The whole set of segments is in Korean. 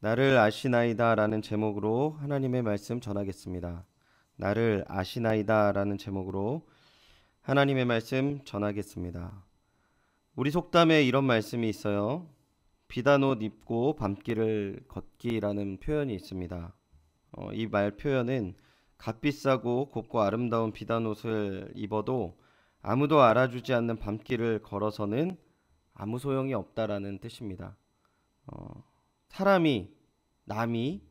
나를 아시나이다 라는 제목으로 하나님의 말씀 전하겠습니다. 나를 아시나이다 라는 제목으로 하나님의 말씀 전하겠습니다. 우리 속담에 이런 말씀이 있어요. 비단 옷 입고 밤길을 걷기라는 표현이 있습니다. 이 말 표현은 값비싸고 곱고 아름다운 비단 옷을 입어도 아무도 알아주지 않는 밤길을 걸어서는 아무 소용이 없다라는 뜻입니다. 사람이 남이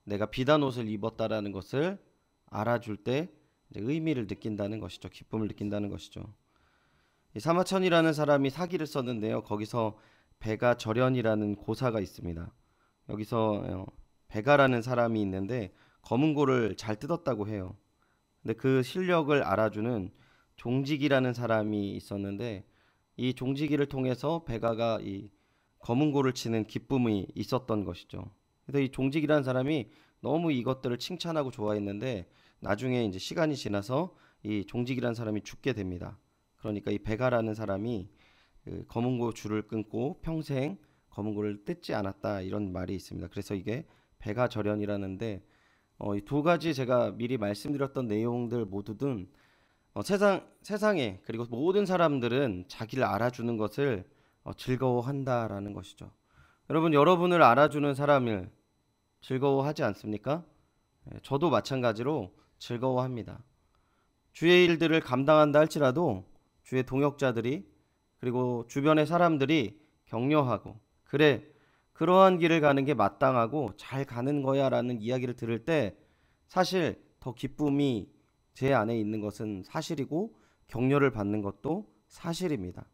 내가 비단 옷을 입었다라는 것을 알아줄 때 이제 의미를 느낀다는 것이죠. 기쁨을 느낀다는 것이죠. 이 사마천이라는 사람이 사기를 썼는데요. 거기서 배가절연이라는 고사가 있습니다. 여기서 배가라는 사람이 있는데 검은고를 잘 뜯었다고 해요. 근데 그 실력을 알아주는 종직이라는 사람이 있었는데 이 종직이를 통해서 배가가 이 검은고를 치는 기쁨이 있었던 것이죠. 그래서 이 종직이라는 사람이 너무 이것들을 칭찬하고 좋아했는데 나중에 이제 시간이 지나서 이 종직이라는 사람이 죽게 됩니다. 그러니까 이 배가라는 사람이 그 검은고 줄을 끊고 평생 검은고를 뜯지 않았다 이런 말이 있습니다. 그래서 이게 배가절연이라는데 이 두 가지 제가 미리 말씀드렸던 내용들 모두든 세상에 그리고 모든 사람들은 자기를 알아주는 것을 즐거워한다라는 것이죠. 여러분, 여러분을 알아주는 사람을 즐거워하지 않습니까? 저도 마찬가지로 즐거워합니다. 주의 일들을 감당한다 할지라도 주의 동역자들이 그리고 주변의 사람들이 격려하고 그래 그러한 길을 가는 게 마땅하고 잘 가는 거야 라는 이야기를 들을 때 사실 더 기쁨이 제 안에 있는 것은 사실이고 격려를 받는 것도 사실입니다.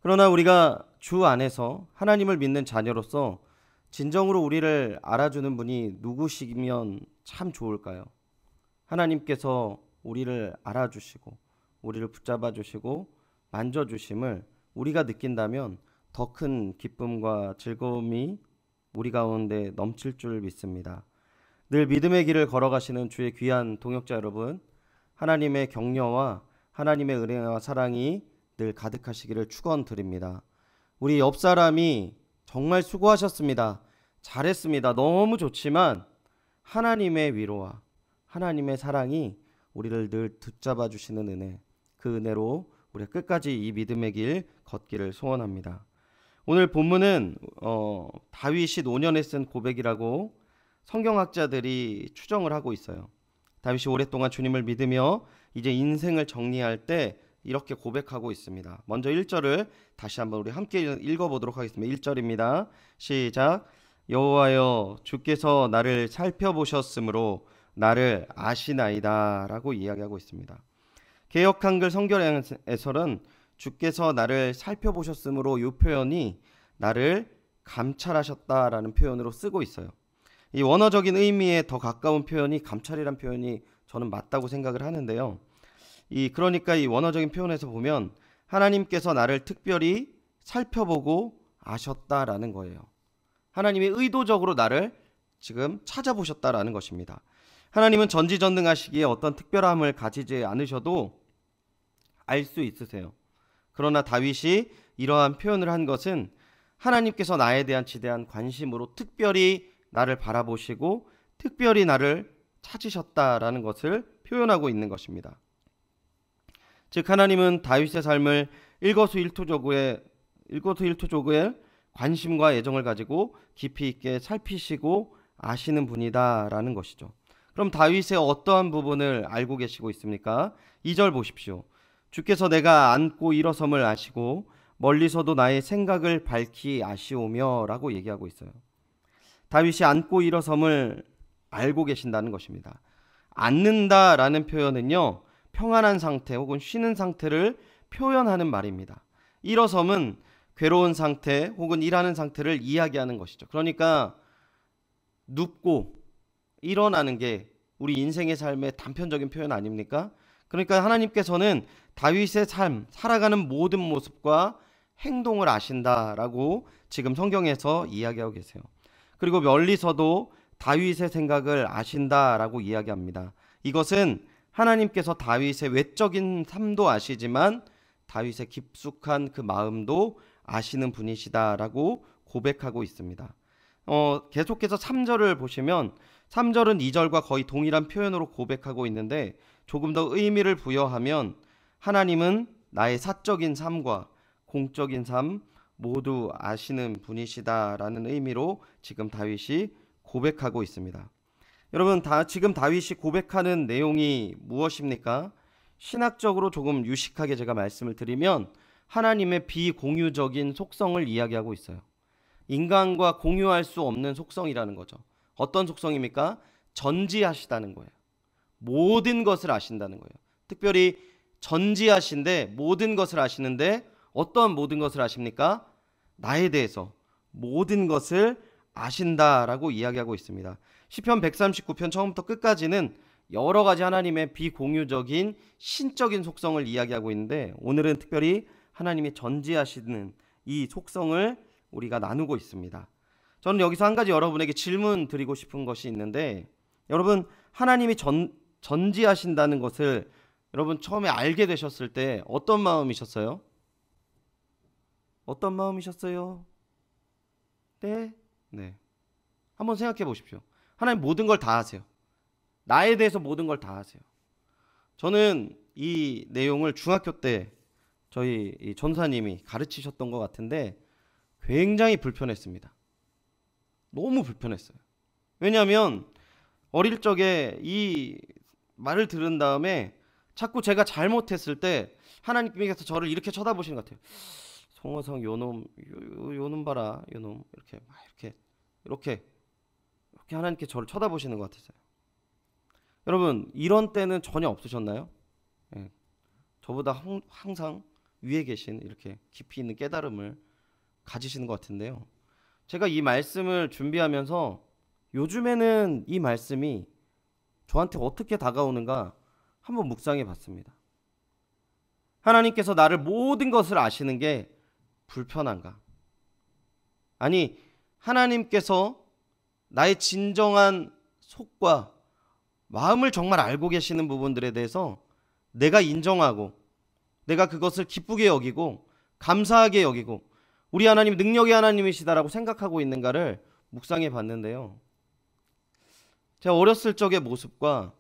그러나 우리가 주 안에서 하나님을 믿는 자녀로서 진정으로 우리를 알아주는 분이 누구시면 참 좋을까요? 하나님께서 우리를 알아주시고 우리를 붙잡아 주시고 만져주심을 우리가 느낀다면 더 큰 기쁨과 즐거움이 우리 가운데 넘칠 줄 믿습니다. 늘 믿음의 길을 걸어가시는 주의 귀한 동역자 여러분, 하나님의 격려와 하나님의 은혜와 사랑이 늘 가득하시기를 축원드립니다. 우리 옆 사람이 정말 수고하셨습니다. 잘했습니다. 너무 좋지만 하나님의 위로와 하나님의 사랑이 우리를 늘 붙잡아 주시는 은혜, 그 은혜로 우리가 끝까지 이 믿음의 길 걷기를 소원합니다. 오늘 본문은 다윗이 노년에 쓴 고백이라고 성경학자들이 추정을 하고 있어요. 다윗이 오랫동안 주님을 믿으며 이제 인생을 정리할 때 이렇게 고백하고 있습니다. 먼저 1절을 다시 한번 우리 함께 읽어보도록 하겠습니다. 1절입니다. 시작. 여호와여 주께서 나를 살펴보셨으므로 나를 아시나이다 라고 이야기하고 있습니다. 개역 한글 성경 해설은 주께서 나를 살펴보셨으므로 이 표현이 나를 감찰하셨다라는 표현으로 쓰고 있어요. 이 원어적인 의미에 더 가까운 표현이 감찰이란 표현이 저는 맞다고 생각을 하는데요. 그러니까 이 원어적인 표현에서 보면 하나님께서 나를 특별히 살펴보고 아셨다라는 거예요. 하나님이 의도적으로 나를 지금 찾아보셨다라는 것입니다. 하나님은 전지전능하시기에 어떤 특별함을 가지지 않으셔도 알 수 있으세요. 그러나 다윗이 이러한 표현을 한 것은 하나님께서 나에 대한 지대한 관심으로 특별히 나를 바라보시고 특별히 나를 찾으셨다라는 것을 표현하고 있는 것입니다. 즉 하나님은 다윗의 삶을 일거수일투족의 관심과 애정을 가지고 깊이 있게 살피시고 아시는 분이다라는 것이죠. 그럼 다윗의 어떠한 부분을 알고 계시고 있습니까? 2절 보십시오. 주께서 내가 앉고 일어섬을 아시고 멀리서도 나의 생각을 밝히 아시오며 라고 얘기하고 있어요. 다윗이 앉고 일어섬을 알고 계신다는 것입니다. 앉는다라는 표현은요, 평안한 상태 혹은 쉬는 상태를 표현하는 말입니다. 일어섬은 괴로운 상태 혹은 일하는 상태를 이야기하는 것이죠. 그러니까 눕고 일어나는 게 우리 인생의 삶의 단편적인 표현 아닙니까? 그러니까 하나님께서는 다윗의 삶, 살아가는 모든 모습과 행동을 아신다라고 지금 성경에서 이야기하고 계세요. 그리고 멀리서도 다윗의 생각을 아신다라고 이야기합니다. 이것은 하나님께서 다윗의 외적인 삶도 아시지만 다윗의 깊숙한 그 마음도 아시는 분이시다라고 고백하고 있습니다. 계속해서 3절을 보시면 3절은 2절과 거의 동일한 표현으로 고백하고 있는데 조금 더 의미를 부여하면 하나님은 나의 사적인 삶과 공적인 삶 모두 아시는 분이시다라는 의미로 지금 다윗이 고백하고 있습니다. 여러분, 지금 다윗이 고백하는 내용이 무엇입니까? 신학적으로 조금 유식하게 제가 말씀을 드리면 하나님의 비공유적인 속성을 이야기하고 있어요. 인간과 공유할 수 없는 속성이라는 거죠. 어떤 속성입니까? 전지하시다는 거예요. 모든 것을 아신다는 거예요. 특별히 전지하신데 모든 것을 아시는데 어떤 모든 것을 아십니까? 나에 대해서 모든 것을 아신다라고 이야기하고 있습니다. 시편 139편 처음부터 끝까지는 여러 가지 하나님의 비공유적인 신적인 속성을 이야기하고 있는데 오늘은 특별히 하나님이 전지하시는 이 속성을 우리가 나누고 있습니다. 저는 여기서 한 가지 여러분에게 질문 드리고 싶은 것이 있는데 여러분, 하나님이 전지하신다는 것을 여러분 처음에 알게 되셨을 때 어떤 마음이셨어요? 어떤 마음이셨어요? 네? 네. 한번 생각해 보십시오. 하나님 모든 걸 다 아세요. 나에 대해서 모든 걸 다 아세요. 저는 이 내용을 중학교 때 저희 이 전사님이 가르치셨던 것 같은데 굉장히 불편했습니다. 너무 불편했어요. 왜냐하면 어릴 적에 이 말을 들은 다음에 자꾸 제가 잘못했을 때 하나님께서 저를 이렇게 쳐다보시는 것 같아요. 송호성 요놈 요놈 봐라 요놈 이렇게 막 이렇게 하나님께 저를 쳐다보시는 것 같았어요. 여러분, 이런 때는 전혀 없으셨나요? 예, 저보다 항상 위에 계신 이렇게 깊이 있는 깨달음을 가지시는 것 같은데요. 제가 이 말씀을 준비하면서 요즘에는 이 말씀이 저한테 어떻게 다가오는가 한번 묵상해 봤습니다. 하나님께서 나를 모든 것을 아시는 게 불편한가? 아니, 하나님께서 나의 진정한 속과 마음을 정말 알고 계시는 부분들에 대해서 내가 인정하고 내가 그것을 기쁘게 여기고 감사하게 여기고 우리 하나님 능력의 하나님이시다라고 생각하고 있는가를 묵상해 봤는데요. 제가 어렸을 적의 모습과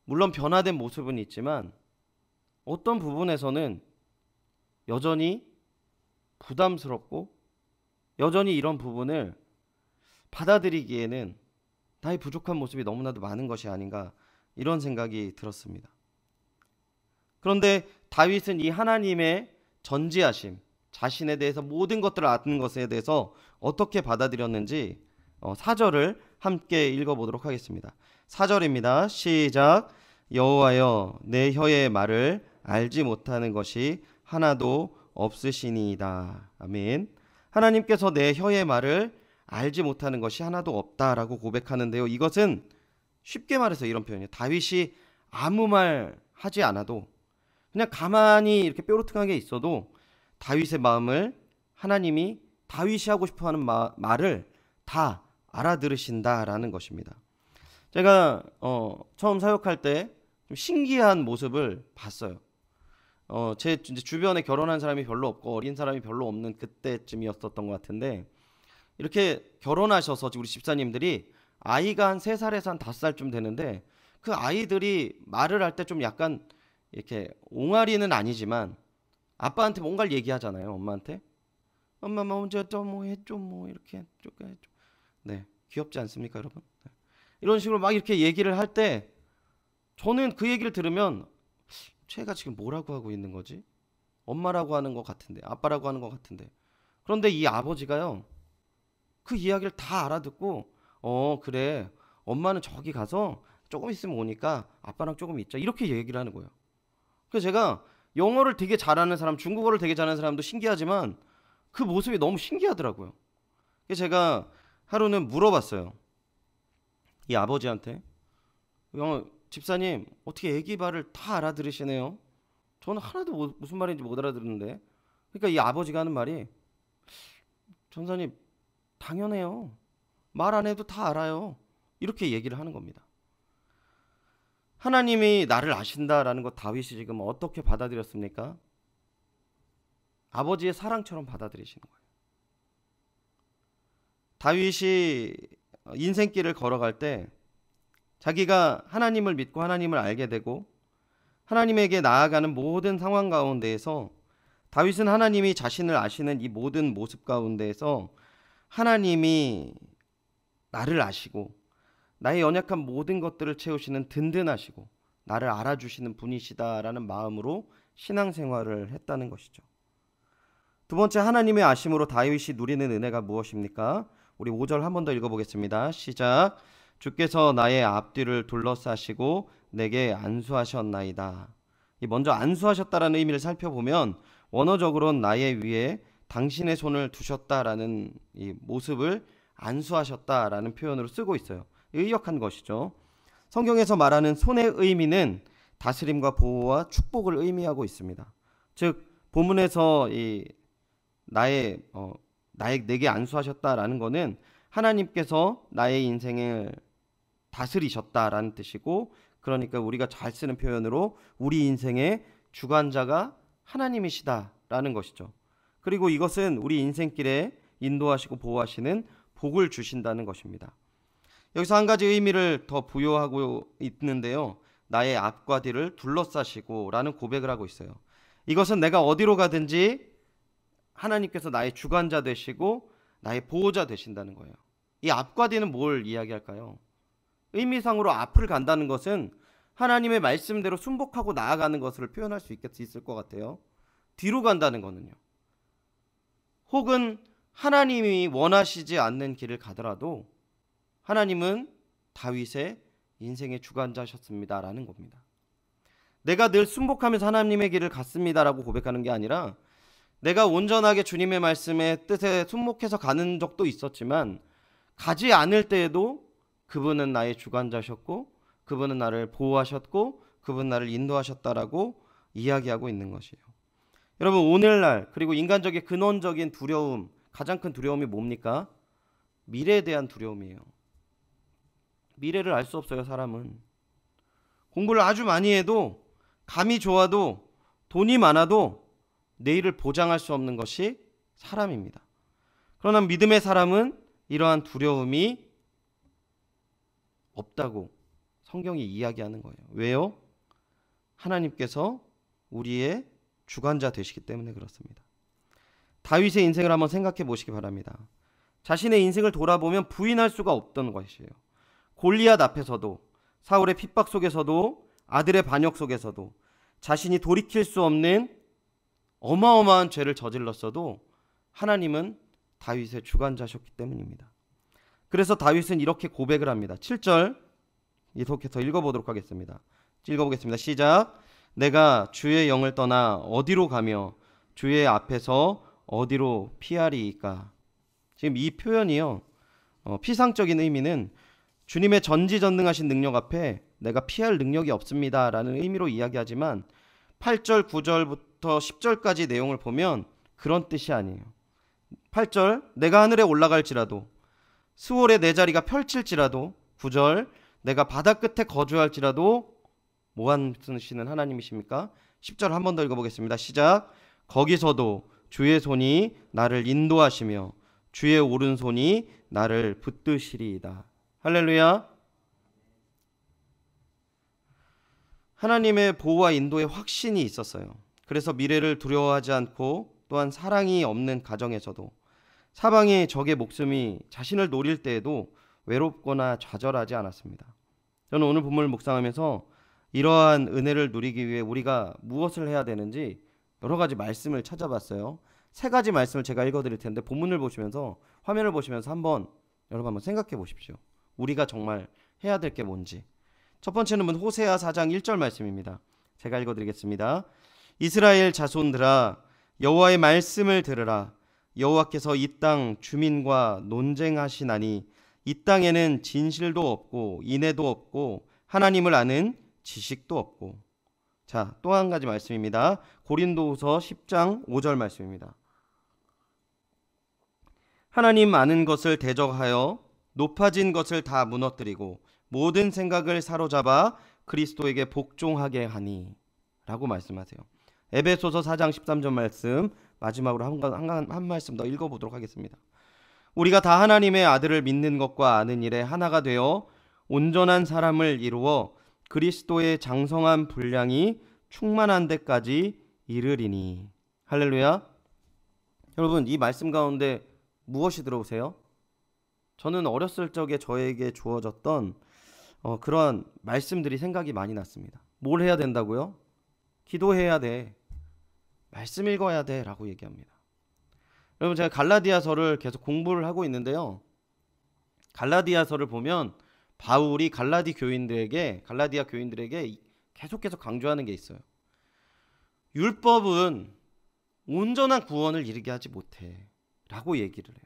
물론 변화된 모습은 있지만 어떤 부분에서는 여전히 부담스럽고 여전히 이런 부분을 받아들이기에는 나의 부족한 모습이 너무나도 많은 것이 아닌가 이런 생각이 들었습니다. 그런데 다윗은 이 하나님의 전지하심, 자신에 대해서 모든 것들을 아는 것에 대해서 어떻게 받아들였는지 4절을 함께 읽어보도록 하겠습니다. 4절입니다. 시작. 여호와여, 내 혀의 말을 알지 못하는 것이 하나도 없으시니이다. 아멘. 하나님께서 내 혀의 말을 알지 못하는 것이 하나도 없다라고 고백하는데요. 이것은 쉽게 말해서 이런 표현이에요. 다윗이 아무 말 하지 않아도 그냥 가만히 이렇게 뾰루퉁하게 있어도 다윗의 마음을 하나님이 다윗이 하고 싶어하는 말을 다 알아들으신다라는 것입니다. 제가 처음 사역할 때 좀 신기한 모습을 봤어요. 제 주변에 결혼한 사람이 별로 없고 어린 사람이 별로 없는 그때쯤이었었던 것 같은데 이렇게 결혼하셔서 우리 집사님들이 아이가 한 3살에서 한 5살쯤 되는데 그 아이들이 말을 할 때 좀 약간 이렇게 옹알이는 아니지만 아빠한테 뭔가를 얘기하잖아요. 엄마한테. 엄마 먼저 뭐 해줘 뭐 이렇게 해줘. 네, 귀엽지 않습니까, 여러분? 네. 이런 식으로 막 이렇게 얘기를 할 때 저는 그 얘기를 들으면 쟤가 지금 뭐라고 하고 있는 거지? 엄마라고 하는 것 같은데, 아빠라고 하는 것 같은데. 그런데 이 아버지가요, 그 이야기를 다 알아듣고, 그래, 엄마는 저기 가서 조금 있으면 오니까 아빠랑 조금 있자. 이렇게 얘기를 하는 거예요. 그래서 제가 영어를 되게 잘하는 사람, 중국어를 되게 잘하는 사람도 신기하지만 그 모습이 너무 신기하더라고요. 그래서 제가 하루는 물어봤어요. 이 아버지한테. 집사님, 어떻게 애기 말을 다 알아들으시네요? 저는 하나도 무슨 말인지 못 알아듣는데. 그러니까 이 아버지가 하는 말이, 전사님, 당연해요. 말 안 해도 다 알아요. 이렇게 얘기를 하는 겁니다. 하나님이 나를 아신다라는 것 다윗이 지금 어떻게 받아들였습니까? 아버지의 사랑처럼 받아들이시는 거예요. 다윗이 인생길을 걸어갈 때 자기가 하나님을 믿고 하나님을 알게 되고 하나님에게 나아가는 모든 상황 가운데에서 다윗은 하나님이 자신을 아시는 이 모든 모습 가운데에서 하나님이 나를 아시고 나의 연약한 모든 것들을 채우시는 든든하시고 나를 알아주시는 분이시다라는 마음으로 신앙생활을 했다는 것이죠. 두 번째, 하나님의 아심으로 다윗이 누리는 은혜가 무엇입니까? 우리 5절 한 번 더 읽어보겠습니다. 시작. 주께서 나의 앞뒤를 둘러싸시고 내게 안수하셨나이다. 먼저 안수하셨다라는 의미를 살펴보면 원어적으로는 나의 위에 당신의 손을 두셨다라는 이 모습을 안수하셨다라는 표현으로 쓰고 있어요. 의역한 것이죠. 성경에서 말하는 손의 의미는 다스림과 보호와 축복을 의미하고 있습니다. 즉 본문에서 내게 안수하셨다라는 것은 하나님께서 나의 인생을 다스리셨다라는 뜻이고, 그러니까 우리가 잘 쓰는 표현으로 우리 인생의 주관자가 하나님이시다라는 것이죠. 그리고 이것은 우리 인생길에 인도하시고 보호하시는 복을 주신다는 것입니다. 여기서 한 가지 의미를 더 부여하고 있는데요. 나의 앞과 뒤를 둘러싸시고 라는 고백을 하고 있어요. 이것은 내가 어디로 가든지 하나님께서 나의 주관자 되시고 나의 보호자 되신다는 거예요. 이 앞과 뒤는 뭘 이야기할까요? 의미상으로 앞을 간다는 것은 하나님의 말씀대로 순복하고 나아가는 것을 표현할 수 있을 것 같아요. 뒤로 간다는 것은요, 혹은 하나님이 원하시지 않는 길을 가더라도 하나님은 다윗의 인생의 주관자셨습니다라는 겁니다. 내가 늘 순복하면서 하나님의 길을 갔습니다라고 고백하는 게 아니라 내가 온전하게 주님의 말씀의 뜻에 순복해서 가는 적도 있었지만 가지 않을 때에도 그분은 나의 주관자셨고 그분은 나를 보호하셨고 그분은 나를 인도하셨다라고 이야기하고 있는 것이에요. 여러분, 오늘날 그리고 인간적인 근원적인 두려움, 가장 큰 두려움이 뭡니까? 미래에 대한 두려움이에요. 미래를 알 수 없어요. 사람은 공부를 아주 많이 해도, 감이 좋아도, 돈이 많아도 내일을 보장할 수 없는 것이 사람입니다. 그러나 믿음의 사람은 이러한 두려움이 없다고 성경이 이야기하는 거예요. 왜요? 하나님께서 우리의 주관자 되시기 때문에 그렇습니다. 다윗의 인생을 한번 생각해 보시기 바랍니다. 자신의 인생을 돌아보면 부인할 수가 없던 것이에요. 골리앗 앞에서도, 사울의 핍박 속에서도, 아들의 반역 속에서도 자신이 돌이킬 수 없는 어마어마한 죄를 저질렀어도 하나님은 다윗의 주관자셨기 때문입니다. 그래서 다윗은 이렇게 고백을 합니다. 7절 계속해서 읽어보도록 하겠습니다. 읽어보겠습니다. 시작. 내가 주의 영을 떠나 어디로 가며 주의 앞에서 어디로 피하리이까. 지금 이 표현이요, 피상적인 의미는 주님의 전지전능하신 능력 앞에 내가 피할 능력이 없습니다 라는 의미로 이야기하지만 8절 9절부터 10절까지 내용을 보면 그런 뜻이 아니에요. 8절 내가 하늘에 올라갈지라도, 수월에 내 자리가 펼칠지라도, 9절 내가 바다 끝에 거주할지라도 뭐하시는 하나님이십니까? 10절 한 번 더 읽어보겠습니다. 시작. 거기서도 주의 손이 나를 인도하시며 주의 오른손이 나를 붙드시리이다. 할렐루야. 하나님의 보호와 인도의 확신이 있었어요. 그래서 미래를 두려워하지 않고 또한 사랑이 없는 가정에서도 사방의 적의 목숨이 자신을 노릴 때에도 외롭거나 좌절하지 않았습니다. 저는 오늘 본문을 묵상하면서 이러한 은혜를 누리기 위해 우리가 무엇을 해야 되는지 여러 가지 말씀을 찾아봤어요. 3가지 말씀을 제가 읽어드릴 텐데 본문을 보시면서, 화면을 보시면서 여러분 한번 생각해 보십시오. 우리가 정말 해야 될 게 뭔지. 첫 번째는 호세아 4장 1절 말씀입니다. 제가 읽어드리겠습니다. 이스라엘 자손들아, 여호와의 말씀을 들으라. 여호와께서 이 땅 주민과 논쟁하시나니 이 땅에는 진실도 없고 인애도 없고 하나님을 아는 지식도 없고. 자, 또 한 가지 말씀입니다. 고린도후서 10장 5절 말씀입니다. 하나님 아는 것을 대적하여 높아진 것을 다 무너뜨리고 모든 생각을 사로잡아 그리스도에게 복종하게 하니 라고 말씀하세요. 에베소서 4장 13절 말씀 마지막으로 한 말씀 더 읽어보도록 하겠습니다. 우리가 다 하나님의 아들을 믿는 것과 아는 일에 하나가 되어 온전한 사람을 이루어 그리스도의 장성한 분량이 충만한 데까지 이르리니. 할렐루야. 여러분, 이 말씀 가운데 무엇이 들어오세요? 저는 어렸을 적에 저에게 주어졌던 그런 말씀들이 생각이 많이 났습니다. 뭘 해야 된다고요? 기도해야 돼. 말씀 읽어야 돼 라고 얘기합니다. 여러분, 제가 갈라디아서를 계속 공부를 하고 있는데요. 갈라디아서를 보면 바울이 갈라디아 교인들에게 계속 강조하는 게 있어요. 율법은 온전한 구원을 이루게 하지 못해 라고 얘기를 해요.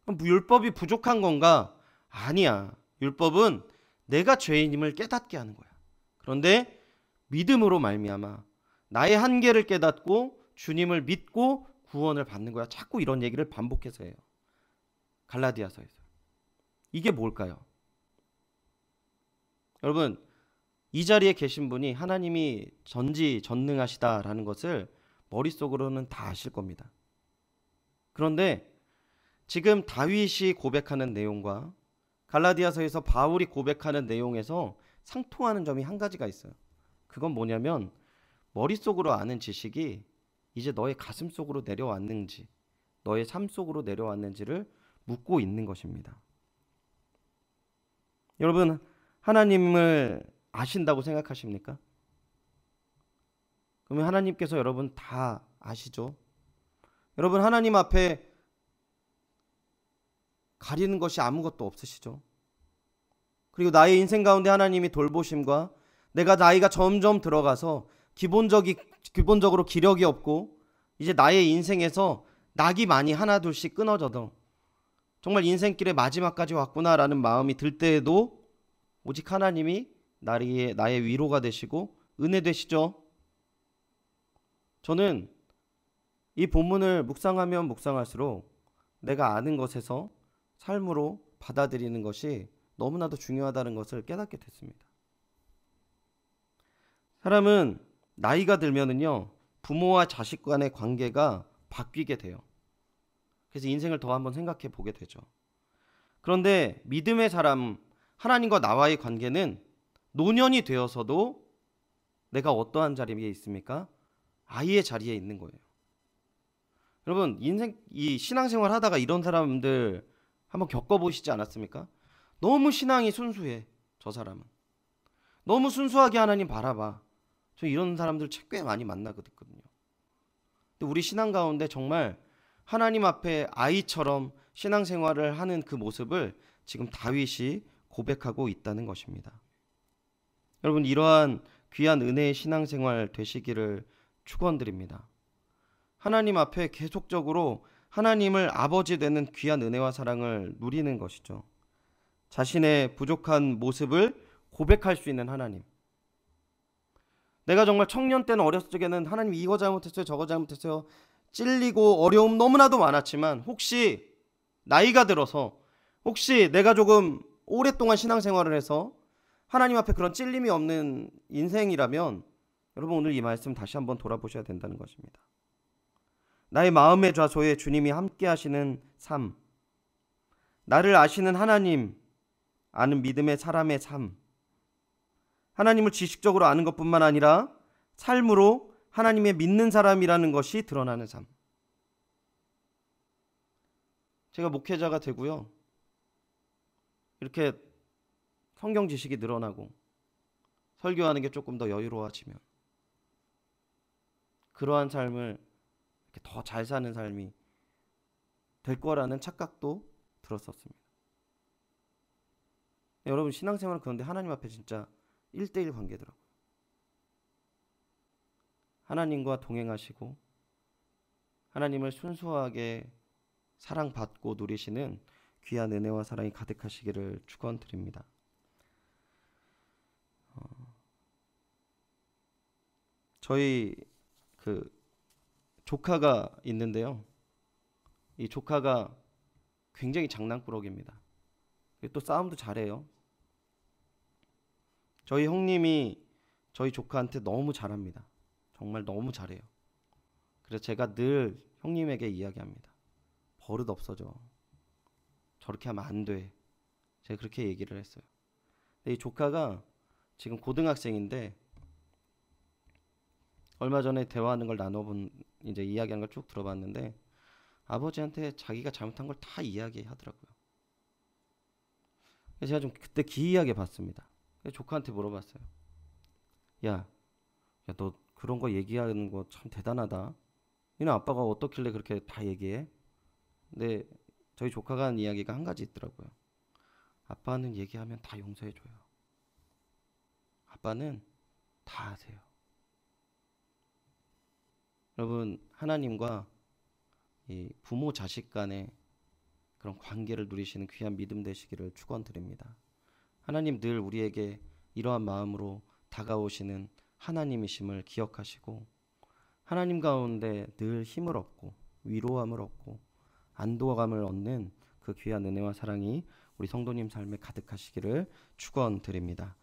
그럼 율법이 부족한 건가? 아니야. 율법은 내가 죄인임을 깨닫게 하는 거야. 그런데 믿음으로 말미암아 나의 한계를 깨닫고 주님을 믿고 구원을 받는 거야. 자꾸 이런 얘기를 반복해서 해요. 갈라디아서에서. 이게 뭘까요? 여러분, 이 자리에 계신 분이 하나님이 전지전능하시다라는 것을 머릿속으로는 다 아실 겁니다. 그런데 지금 다윗이 고백하는 내용과 갈라디아서에서 바울이 고백하는 내용에서 상통하는 점이 한 가지가 있어요. 그건 뭐냐면 머릿속으로 아는 지식이 이제 너의 가슴 속으로 내려왔는지, 너의 삶 속으로 내려왔는지를 묻고 있는 것입니다. 여러분, 하나님을 아신다고 생각하십니까? 그러면 하나님께서 여러분 다 아시죠? 여러분, 하나님 앞에 가리는 것이 아무것도 없으시죠? 그리고 나의 인생 가운데 하나님이 돌보심과 내가 나이가 점점 들어가서 기본적으로 기력이 없고 이제 나의 인생에서 낙이 많이 하나둘씩 끊어져도 정말 인생길의 마지막까지 왔구나라는 마음이 들 때에도 오직 하나님이 나의 위로가 되시고 은혜 되시죠. 저는 이 본문을 묵상하면 묵상할수록 내가 아는 것에서 삶으로 받아들이는 것이 너무나도 중요하다는 것을 깨닫게 됐습니다. 사람은 나이가 들면은요, 부모와 자식 간의 관계가 바뀌게 돼요. 그래서 인생을 더 한번 생각해 보게 되죠. 그런데 믿음의 사람, 하나님과 나와의 관계는 노년이 되어서도 내가 어떠한 자리에 있습니까? 아이의 자리에 있는 거예요. 여러분, 이 신앙생활 하다가 이런 사람들 한번 겪어보시지 않았습니까? 너무 신앙이 순수해. 저 사람은 너무 순수하게 하나님 바라봐. 저 이런 사람들 꽤 많이 만나거든요. 근데 우리 신앙 가운데 정말 하나님 앞에 아이처럼 신앙생활을 하는 그 모습을 지금 다윗이 고백하고 있다는 것입니다. 여러분, 이러한 귀한 은혜의 신앙생활 되시기를 축원드립니다. 하나님 앞에 계속적으로 하나님을 아버지 되는 귀한 은혜와 사랑을 누리는 것이죠. 자신의 부족한 모습을 고백할 수 있는 하나님. 내가 정말 청년 때는 어렸을 적에는 하나님 이거 잘못했어요, 저거 잘못했어요, 찔리고 어려움 너무나도 많았지만 혹시 나이가 들어서 혹시 내가 조금 오랫동안 신앙생활을 해서 하나님 앞에 그런 찔림이 없는 인생이라면 여러분, 오늘 이 말씀 다시 한번 돌아보셔야 된다는 것입니다. 나의 마음의 좌소에 주님이 함께 하시는 삶, 나를 아시는 하나님, 아는 믿음의 사람의 삶, 하나님을 지식적으로 아는 것뿐만 아니라 삶으로 하나님의 믿는 사람이라는 것이 드러나는 삶. 제가 목회자가 되고요, 이렇게 성경 지식이 늘어나고 설교하는 게 조금 더 여유로워지면 그러한 삶을 더 잘 사는 삶이 될 거라는 착각도 들었었습니다. 여러분, 신앙생활은 그런데 하나님 앞에 진짜 1대1 관계더라고요. 하나님과 동행하시고 하나님을 순수하게 사랑받고 누리시는 귀한 은혜와 사랑이 가득하시기를 축원드립니다. 저희 조카가 있는데요. 이 조카가 굉장히 장난꾸러기입니다. 또 싸움도 잘해요. 저희 형님이 저희 조카한테 너무 잘합니다. 정말 너무 잘해요. 그래서 제가 늘 형님에게 이야기합니다. 버릇 없어져. 저렇게 하면 안 돼. 제가 그렇게 얘기를 했어요. 근데 이 조카가 지금 고등학생인데 얼마 전에 대화하는 걸 나눠본 이제 이야기하는 걸 쭉 들어봤는데 아버지한테 자기가 잘못한 걸 다 이야기하더라고요. 그래서 제가 좀 그때 기이하게 봤습니다. 그래서 조카한테 물어봤어요. 야, 너 그런 거 얘기하는 거 참 대단하다. 니네 아빠가 어떻길래 그렇게 다 얘기해? 근데 저희 조카가 한 이야기가 한 가지 있더라고요. 아빠는 얘기하면 다 용서해줘요. 아빠는 다 아세요. 여러분, 하나님과 이 부모 자식 간의 그런 관계를 누리시는 귀한 믿음 되시기를 축원드립니다. 하나님 늘 우리에게 이러한 마음으로 다가오시는 하나님이심을 기억하시고 하나님 가운데 늘 힘을 얻고 위로함을 얻고 안도감을 얻는 그 귀한 은혜와 사랑이 우리 성도님 삶에 가득하시기를 축원드립니다.